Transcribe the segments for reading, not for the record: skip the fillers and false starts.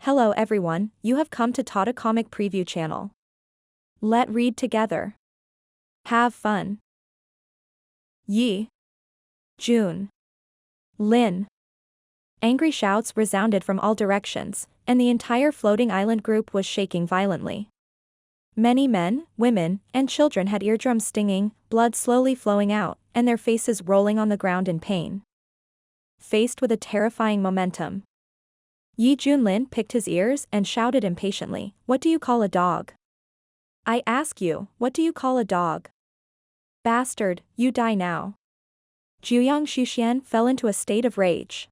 Hello everyone, you have come to Tata Comic Preview channel. Let read together. Have fun. Yi. Jun. Lin. Angry shouts resounded from all directions, and the entire floating island group was shaking violently. Many men, women, and children had eardrums stinging, blood slowly flowing out, and their faces rolling on the ground in pain. Faced with a terrifying momentum, Junlin picked his ears and shouted impatiently, "What do you call a dog? I ask you, what do you call a dog? Bastard, you die now." Juyang Xuxian fell into a state of rage.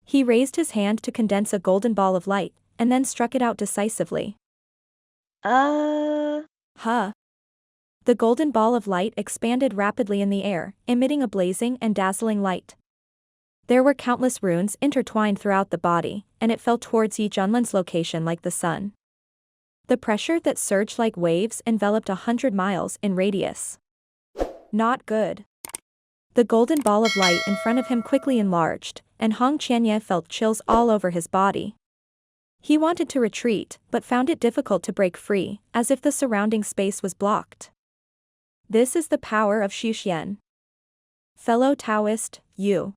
He raised his hand to condense a golden ball of light, and then struck it out decisively. Huh. The golden ball of light expanded rapidly in the air, emitting a blazing and dazzling light. There were countless runes intertwined throughout the body, and it fell towards Junlin's location like the sun. The pressure that surged like waves enveloped 100 miles in radius. Not good. The golden ball of light in front of him quickly enlarged, and Hong Qianye felt chills all over his body. He wanted to retreat, but found it difficult to break free, as if the surrounding space was blocked. This is the power of Xuxian. Fellow Taoist, you.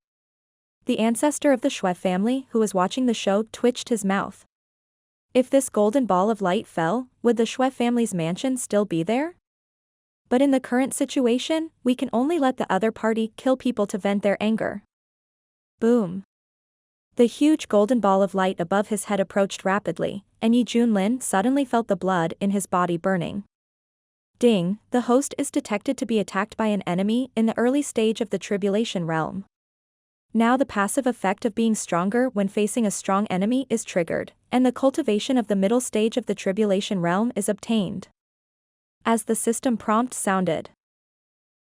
The ancestor of the Shui family who was watching the show twitched his mouth. If this golden ball of light fell, would the Shui family's mansion still be there? But in the current situation, we can only let the other party kill people to vent their anger. Boom. The huge golden ball of light above his head approached rapidly, and Junlin suddenly felt the blood in his body burning. Ding, the host is detected to be attacked by an enemy in the early stage of the Tribulation realm. Now the passive effect of being stronger when facing a strong enemy is triggered, and the cultivation of the middle stage of the Tribulation realm is obtained. As the system prompt sounded,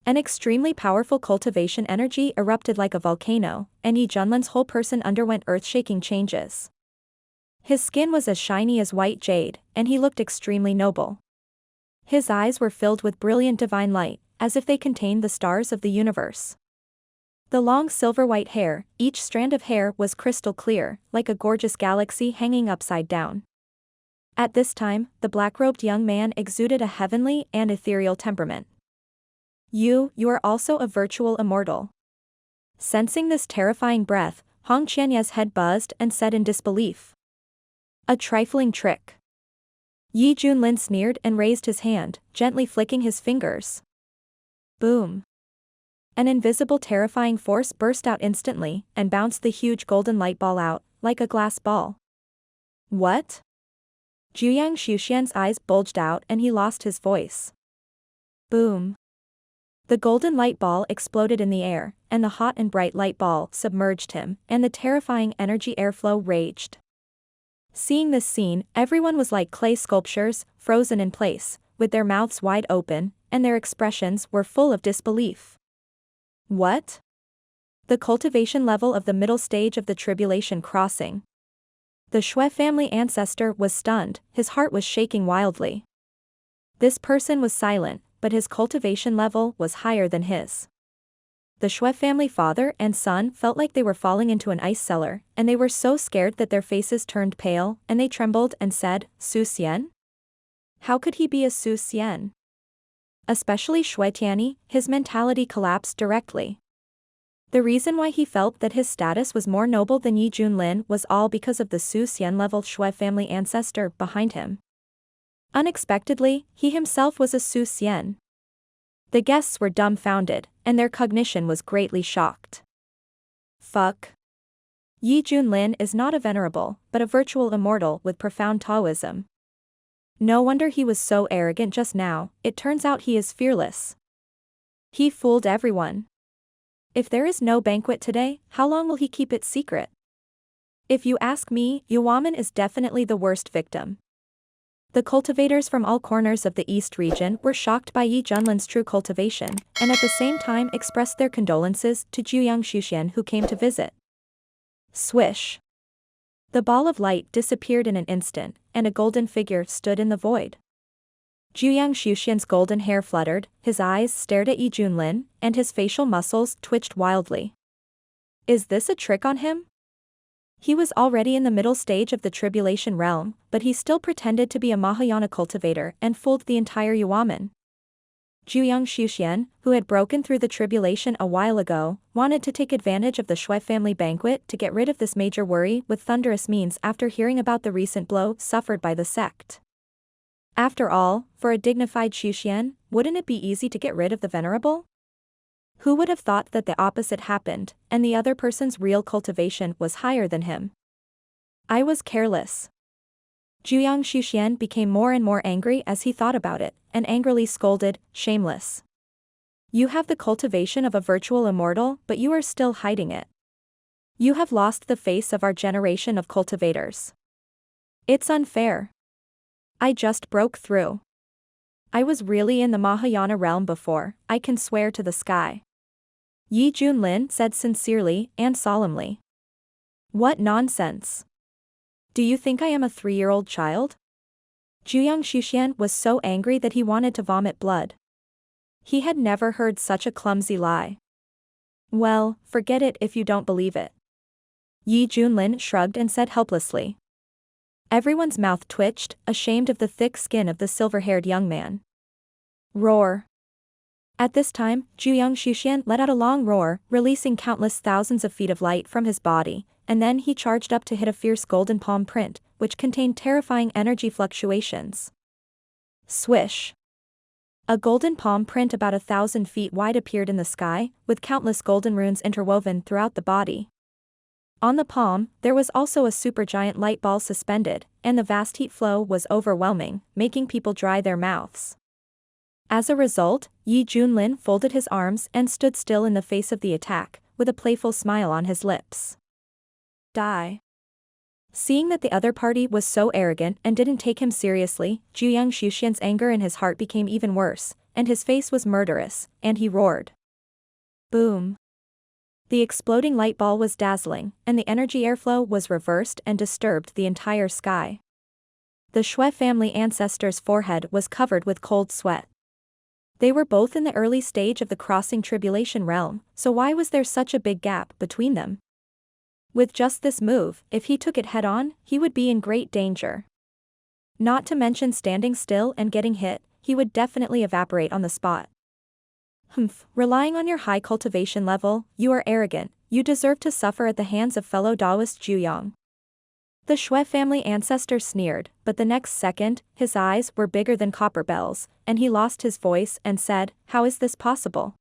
an extremely powerful cultivation energy erupted like a volcano, and Junlin's whole person underwent earth-shaking changes. His skin was as shiny as white jade, and he looked extremely noble. His eyes were filled with brilliant divine light, as if they contained the stars of the universe. The long silver-white hair, each strand of hair was crystal clear, like a gorgeous galaxy hanging upside down. At this time, the black-robed young man exuded a heavenly and ethereal temperament. You are also a virtual immortal. Sensing this terrifying breath, Hong Qianye's head buzzed and said in disbelief. A trifling trick. Junlin sneered and raised his hand, gently flicking his fingers. Boom. An invisible terrifying force burst out instantly, and bounced the huge golden light ball out, like a glass ball. What? Juyang Xuxian's eyes bulged out and he lost his voice. Boom. The golden light ball exploded in the air, and the hot and bright light ball submerged him, and the terrifying energy airflow raged. Seeing this scene, everyone was like clay sculptures, frozen in place, with their mouths wide open, and their expressions were full of disbelief. What? The cultivation level of the middle stage of the Tribulation crossing. The Shui family ancestor was stunned, his heart was shaking wildly. This person was silent, but his cultivation level was higher than his. The Shui family father and son felt like they were falling into an ice cellar, and they were so scared that their faces turned pale, and they trembled and said, "Su Xian? How could he be a Su Xian?" Especially Shui Tianyi, his mentality collapsed directly. The reason why he felt that his status was more noble than Junlin was all because of the Su Xian level Shui family ancestor behind him. Unexpectedly, he himself was a Su Xian. The guests were dumbfounded, and their cognition was greatly shocked. Fuck. Junlin is not a venerable, but a virtual immortal with profound Taoism. No wonder he was so arrogant just now, it turns out he is fearless. He fooled everyone. If there is no banquet today, how long will he keep it secret? If you ask me, Yuaman is definitely the worst victim. The cultivators from all corners of the East region were shocked by Junlin's true cultivation, and at the same time expressed their condolences to Juyang Xuxian who came to visit. Swish. The ball of light disappeared in an instant, and a golden figure stood in the void. Juyang Xuxian's golden hair fluttered, his eyes stared at Junlin, and his facial muscles twitched wildly. Is this a trick on him? He was already in the middle stage of the tribulation realm, but he still pretended to be a Mahayana cultivator and fooled the entire Yuaman. Juyang Xuxian, who had broken through the tribulation a while ago, wanted to take advantage of the Shui family banquet to get rid of this major worry with thunderous means after hearing about the recent blow suffered by the sect. After all, for a dignified Xuxian, wouldn't it be easy to get rid of the venerable? Who would have thought that the opposite happened, and the other person's real cultivation was higher than him? I was careless. Juyang Xuxian became more and more angry as he thought about it, and angrily scolded, "Shameless. You have the cultivation of a virtual immortal, but you are still hiding it. You have lost the face of our generation of cultivators. It's unfair. I just broke through. I was really in the Mahayana realm before, I can swear to the sky." Yi Junlin said sincerely and solemnly. "What nonsense. Do you think I am a 3-year-old child?" Juyang Xuxian was so angry that he wanted to vomit blood. He had never heard such a clumsy lie. "Well, forget it if you don't believe it." Yi Junlin shrugged and said helplessly. Everyone's mouth twitched, ashamed of the thick skin of the silver-haired young man. Roar. At this time, Juyang Xuxian let out a long roar, releasing countless thousands of feet of light from his body, and then he charged up to hit a fierce golden palm print, which contained terrifying energy fluctuations. Swish. A golden palm print about 1,000 feet wide appeared in the sky, with countless golden runes interwoven throughout the body. On the palm, there was also a supergiant light ball suspended, and the vast heat flow was overwhelming, making people dry their mouths. As a result, Yi Junlin folded his arms and stood still in the face of the attack, with a playful smile on his lips. Die. Seeing that the other party was so arrogant and didn't take him seriously, Juyang Xuxian's anger in his heart became even worse, and his face was murderous, and he roared. Boom. The exploding light ball was dazzling, and the energy airflow was reversed and disturbed the entire sky. The Shui family ancestor's forehead was covered with cold sweat. They were both in the early stage of the crossing tribulation realm, so why was there such a big gap between them? With just this move, if he took it head-on, he would be in great danger. Not to mention standing still and getting hit, he would definitely evaporate on the spot. Relying on your high cultivation level, you are arrogant, you deserve to suffer at the hands of fellow Taoist Juyang. The Shui family ancestor sneered, but the next second, his eyes were bigger than copper bells, and he lost his voice and said, "How is this possible?"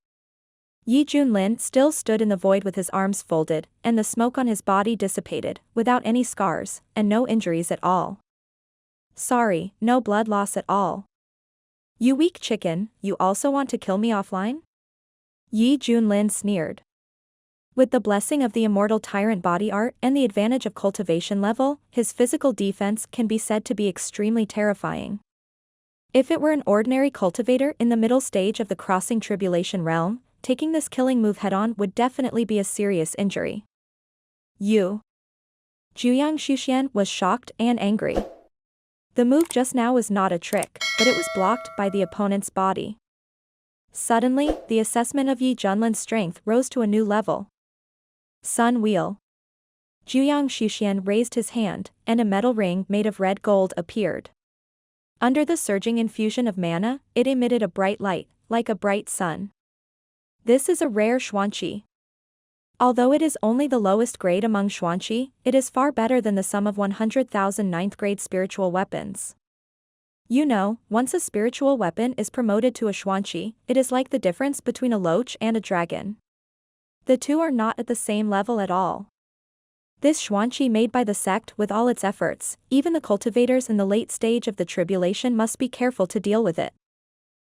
Yi Junlin still stood in the void with his arms folded, and the smoke on his body dissipated, without any scars, and no injuries at all. Sorry, no blood loss at all. You weak chicken, you also want to kill me offline? Yi Junlin sneered. With the blessing of the immortal tyrant body art and the advantage of cultivation level, his physical defense can be said to be extremely terrifying. If it were an ordinary cultivator in the middle stage of the crossing tribulation realm, taking this killing move head-on would definitely be a serious injury. You. Juyang Xuxian was shocked and angry. The move just now was not a trick, but it was blocked by the opponent's body. Suddenly, the assessment of Yi Junlin's strength rose to a new level. Sun Wheel. Juyang Xuxian raised his hand, and a metal ring made of red gold appeared. Under the surging infusion of mana, it emitted a bright light, like a bright sun. This is a rare Xuanqi. Although it is only the lowest grade among Xuanqi, it is far better than the sum of 100,000 ninth-grade spiritual weapons. You know, once a spiritual weapon is promoted to a Xuanqi, it is like the difference between a loach and a dragon. The two are not at the same level at all. This Xuanqi made by the sect with all its efforts, even the cultivators in the late stage of the tribulation must be careful to deal with it.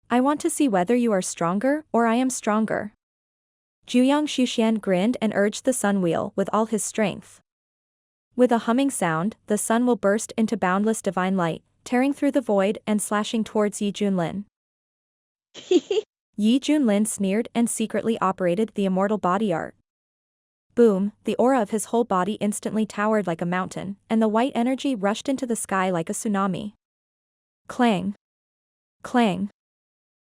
I want to see whether you are stronger or I am stronger. Juyang Xuxian grinned and urged the sun wheel with all his strength. With a humming sound, the sun will burst into boundless divine light, tearing through the void and slashing towards Yi Junlin. Yi Junlin sneered and secretly operated the immortal body art. Boom, the aura of his whole body instantly towered like a mountain, and the white energy rushed into the sky like a tsunami. Clang. Clang.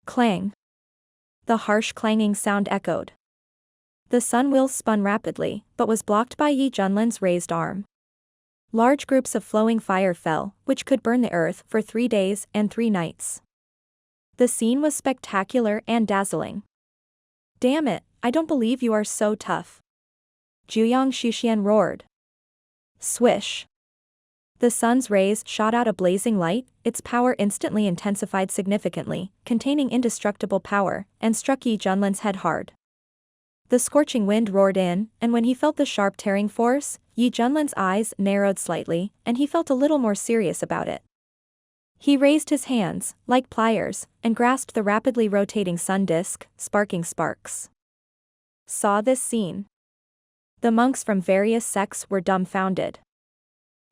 Clang. The harsh clanging sound echoed. The sun wheel spun rapidly, but was blocked by Yi Junlin's raised arm. Large groups of flowing fire fell, which could burn the earth for 3 days and 3 nights. The scene was spectacular and dazzling. Damn it, I don't believe you are so tough. Juyang Xuxian roared. Swish. The sun's rays shot out a blazing light, its power instantly intensified significantly, containing indestructible power, and struck Yi Junlin's head hard. The scorching wind roared in, and when he felt the sharp tearing force, Yi Junlin's eyes narrowed slightly, and he felt a little more serious about it. He raised his hands, like pliers, and grasped the rapidly rotating sun disk, sparking sparks. Saw this scene. The monks from various sects were dumbfounded.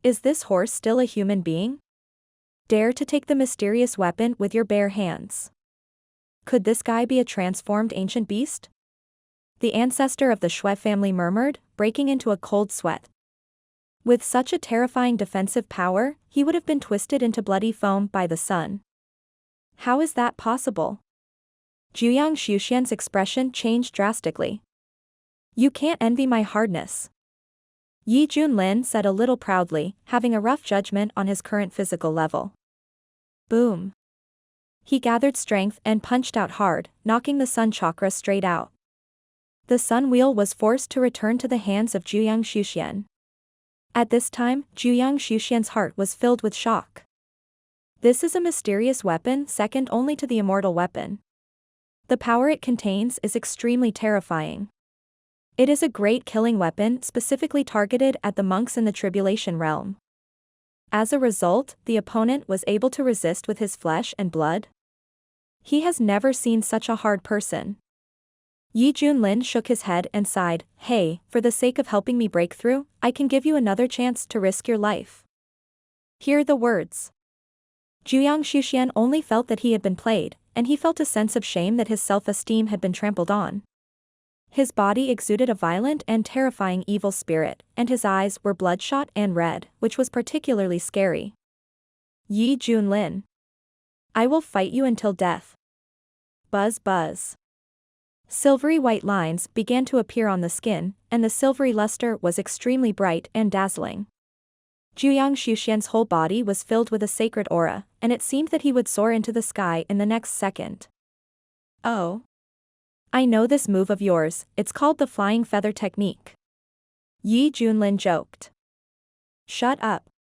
Is this horse still a human being? Dare to take the mysterious weapon with your bare hands. Could this guy be a transformed ancient beast? The ancestor of the Shui family murmured, breaking into a cold sweat. With such a terrifying defensive power, he would have been twisted into bloody foam by the sun. How is that possible? Juyang Xuxian's expression changed drastically. You can't envy my hardness. Yi Junlin said a little proudly, having a rough judgment on his current physical level. Boom. He gathered strength and punched out hard, knocking the sun chakra straight out. The sun wheel was forced to return to the hands of Juyang Xuxian. At this time, Juyang Xuxian's heart was filled with shock. This is a mysterious weapon second only to the immortal weapon. The power it contains is extremely terrifying. It is a great killing weapon specifically targeted at the monks in the Tribulation realm. As a result, the opponent was able to resist with his flesh and blood. He has never seen such a hard person. Yi Junlin shook his head and sighed, hey, for the sake of helping me break through, I can give you another chance to risk your life. Hear the words. Juyang Xuxian only felt that he had been played, and he felt a sense of shame that his self-esteem had been trampled on. His body exuded a violent and terrifying evil spirit, and his eyes were bloodshot and red, which was particularly scary. Yi Junlin. I will fight you until death. Buzz buzz. Silvery white lines began to appear on the skin, and the silvery luster was extremely bright and dazzling. Juyang Xuxian's whole body was filled with a sacred aura, and it seemed that he would soar into the sky in the next second. Oh. I know this move of yours, it's called the flying feather technique. Yi Junlin joked. Shut up.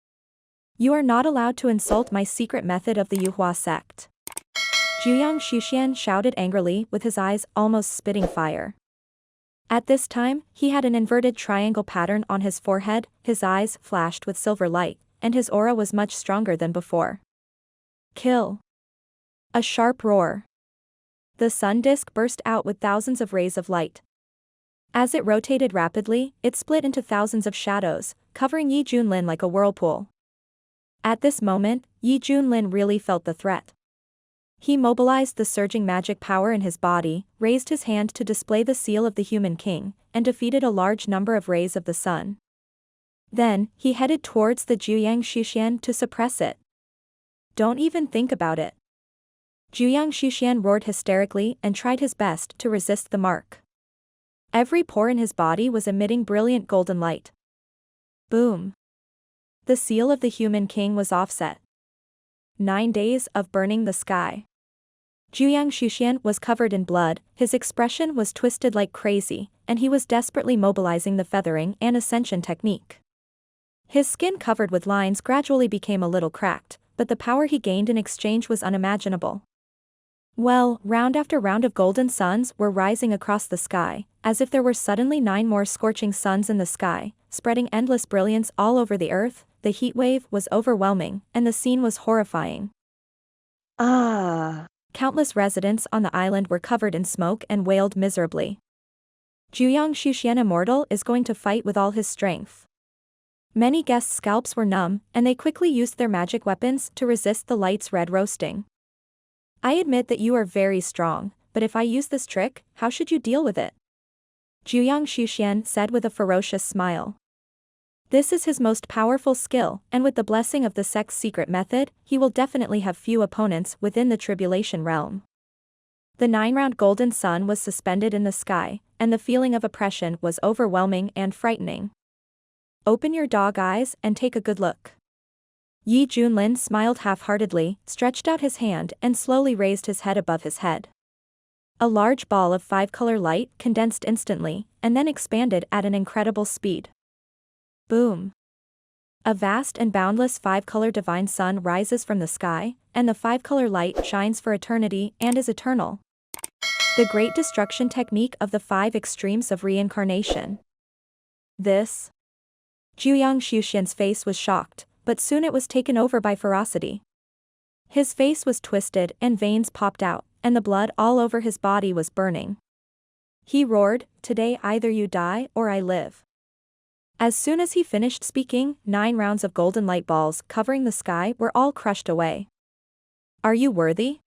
You are not allowed to insult my secret method of the Yuhua sect. Juyang Xuxian shouted angrily with his eyes almost spitting fire. At this time, he had an inverted triangle pattern on his forehead, his eyes flashed with silver light, and his aura was much stronger than before. Kill. A sharp roar. The sun disk burst out with thousands of rays of light. As it rotated rapidly, it split into thousands of shadows, covering Yi Junlin like a whirlpool. At this moment, Yi Junlin really felt the threat. He mobilized the surging magic power in his body, raised his hand to display the seal of the human king, and defeated a large number of rays of the sun. Then, he headed towards the Juyang Xuxian to suppress it. Don't even think about it. Juyang Xuxian roared hysterically and tried his best to resist the mark. Every pore in his body was emitting brilliant golden light. Boom. The seal of the human king was offset. 9 days of burning the sky. Juyang Xuxian was covered in blood, his expression was twisted like crazy, and he was desperately mobilizing the feathering and ascension technique. His skin covered with lines gradually became a little cracked, but the power he gained in exchange was unimaginable. Well, round after round of golden suns were rising across the sky, as if there were suddenly 9 more scorching suns in the sky, spreading endless brilliance all over the earth. The heat wave was overwhelming, and the scene was horrifying. Countless residents on the island were covered in smoke and wailed miserably. Juyang Xuxian Immortal is going to fight with all his strength. Many guests' scalps were numb, and they quickly used their magic weapons to resist the light's red roasting. I admit that you are very strong, but if I use this trick, how should you deal with it? Juyang Xuxian said with a ferocious smile. This is his most powerful skill, and with the blessing of the sect's secret method, he will definitely have few opponents within the Tribulation realm. The 9-round golden sun was suspended in the sky, and the feeling of oppression was overwhelming and frightening. Open your dog eyes and take a good look. Junlin smiled half-heartedly, stretched out his hand and slowly raised his head above his head. A large ball of five-color light condensed instantly, and then expanded at an incredible speed. Boom! A vast and boundless five-color divine sun rises from the sky, and the five-color light shines for eternity and is eternal. The great destruction technique of the five extremes of reincarnation. This? Juyang Xuxian's face was shocked, but soon it was taken over by ferocity. His face was twisted and veins popped out, and the blood all over his body was burning. He roared, "Today either you die or I live." As soon as he finished speaking, 9 rounds of golden light balls covering the sky were all crushed away. Are you worthy?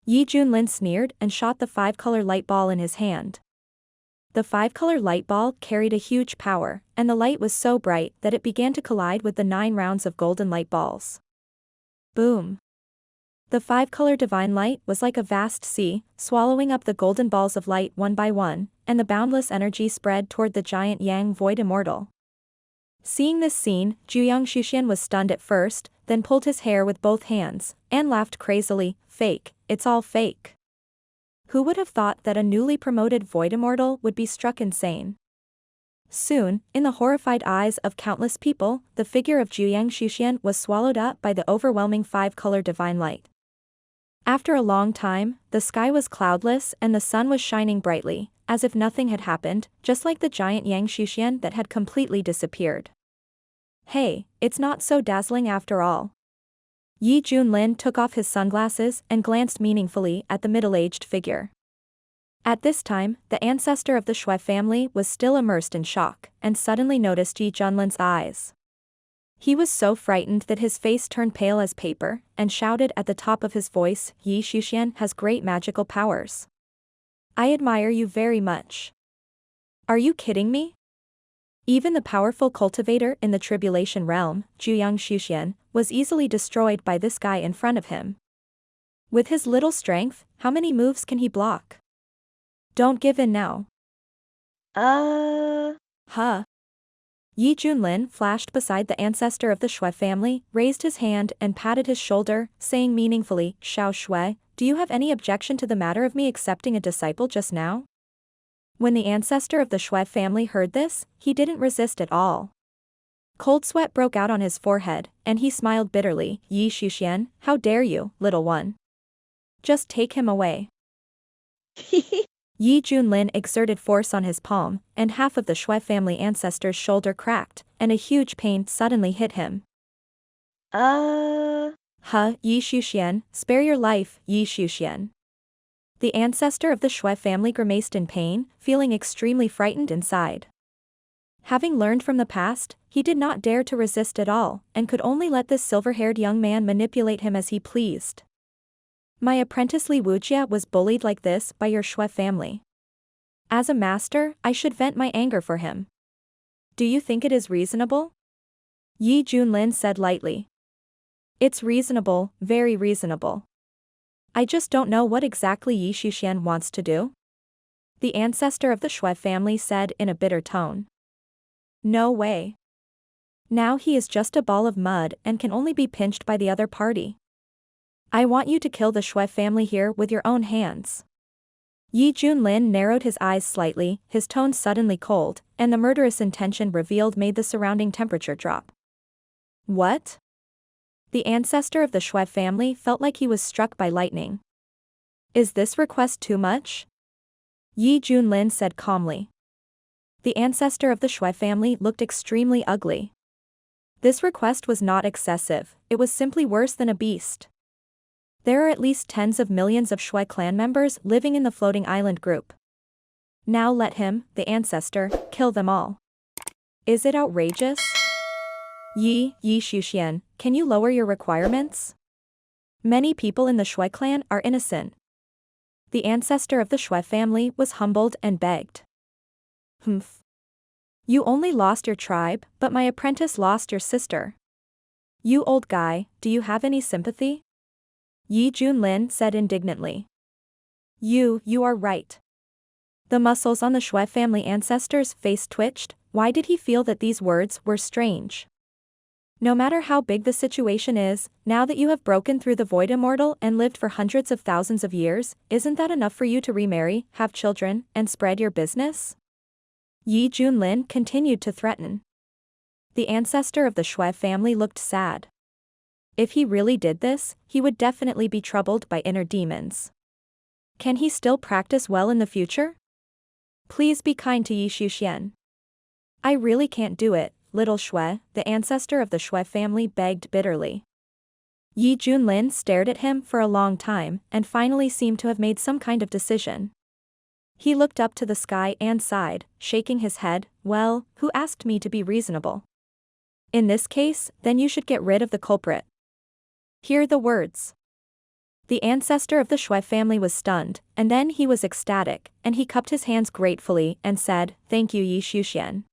Junlin sneered and shot the five-color light ball in his hand. The five-color light ball carried a huge power, and the light was so bright that it began to collide with the 9 rounds of golden light balls. Boom! The five-color divine light was like a vast sea, swallowing up the golden balls of light one by one, and the boundless energy spread toward the giant Yang Void Immortal. Seeing this scene, Juyang Xuxian was stunned at first, then pulled his hair with both hands, and laughed crazily, "Fake, it's all fake." Who would have thought that a newly promoted Void Immortal would be struck insane? Soon, in the horrified eyes of countless people, the figure of Juyang Xuxian was swallowed up by the overwhelming five-color divine light. After a long time, the sky was cloudless and the sun was shining brightly, as if nothing had happened, just like the giant Yang Xuxian that had completely disappeared. Hey, it's not so dazzling after all. Junlin took off his sunglasses and glanced meaningfully at the middle-aged figure. At this time, the ancestor of the Shui family was still immersed in shock, and suddenly noticed Junlin's eyes. He was so frightened that his face turned pale as paper, and shouted at the top of his voice, "Yi Xuxian has great magical powers. I admire you very much." Are you kidding me? Even the powerful cultivator in the tribulation realm, Juyang Xuxian, was easily destroyed by this guy in front of him. With his little strength, how many moves can he block? Don't give in now. Huh? Junlin flashed beside the ancestor of the Shui family, raised his hand and patted his shoulder, saying meaningfully, "Xiao Shui, do you have any objection to the matter of me accepting a disciple just now?" When the ancestor of the Shui family heard this, he didn't resist at all. Cold sweat broke out on his forehead, and he smiled bitterly, "Yi Xuxian, how dare you, little one? Just take him away." Junlin exerted force on his palm, and half of the Shui family ancestor's shoulder cracked, and a huge pain suddenly hit him. Yi Xuxian, spare your life, Yi Xuxian. The ancestor of the Shui family grimaced in pain, feeling extremely frightened inside. Having learned from the past, he did not dare to resist at all, and could only let this silver-haired young man manipulate him as he pleased. My apprentice Li Wujia was bullied like this by your Shui family. As a master, I should vent my anger for him. Do you think it is reasonable? Junlin said lightly. It's reasonable, very reasonable. I just don't know what exactly Yi Xuxian wants to do. The ancestor of the Shui family said in a bitter tone. No way. Now he is just a ball of mud and can only be pinched by the other party. I want you to kill the Shui family here with your own hands. Junlin narrowed his eyes slightly, his tone suddenly cold, and the murderous intention revealed made the surrounding temperature drop. What? The ancestor of the Shui family felt like he was struck by lightning. Is this request too much? Junlin said calmly. The ancestor of the Shui family looked extremely ugly. This request was not excessive, it was simply worse than a beast. There are at least tens of millions of Shui clan members living in the floating island group. Now let him, the ancestor, kill them all. Is it outrageous? Yi Xuxian, can you lower your requirements? Many people in the Shui clan are innocent. The ancestor of the Shui family was humbled and begged. Humph. You only lost your tribe, but my apprentice lost your sister. You old guy, do you have any sympathy? Junlin said indignantly. You are right. The muscles on the Shui family ancestor's face twitched. Why did he feel that these words were strange? No matter how big the situation is, now that you have broken through the void immortal and lived for hundreds of thousands of years, isn't that enough for you to remarry, have children, and spread your business? Yi Junlin continued to threaten. The ancestor of the Shui family looked sad. If he really did this, he would definitely be troubled by inner demons. Can he still practice well in the future? Please be kind to Yi Xuxian. I really can't do it, little Shui, the ancestor of the Shui family begged bitterly. Yi Junlin stared at him for a long time and finally seemed to have made some kind of decision. He looked up to the sky and sighed, shaking his head. Well, who asked me to be reasonable? In this case, then you should get rid of the culprit. Hear the words. The ancestor of the Shui family was stunned, and then he was ecstatic, and he cupped his hands gratefully and said, "Thank you, Yi Xuxian."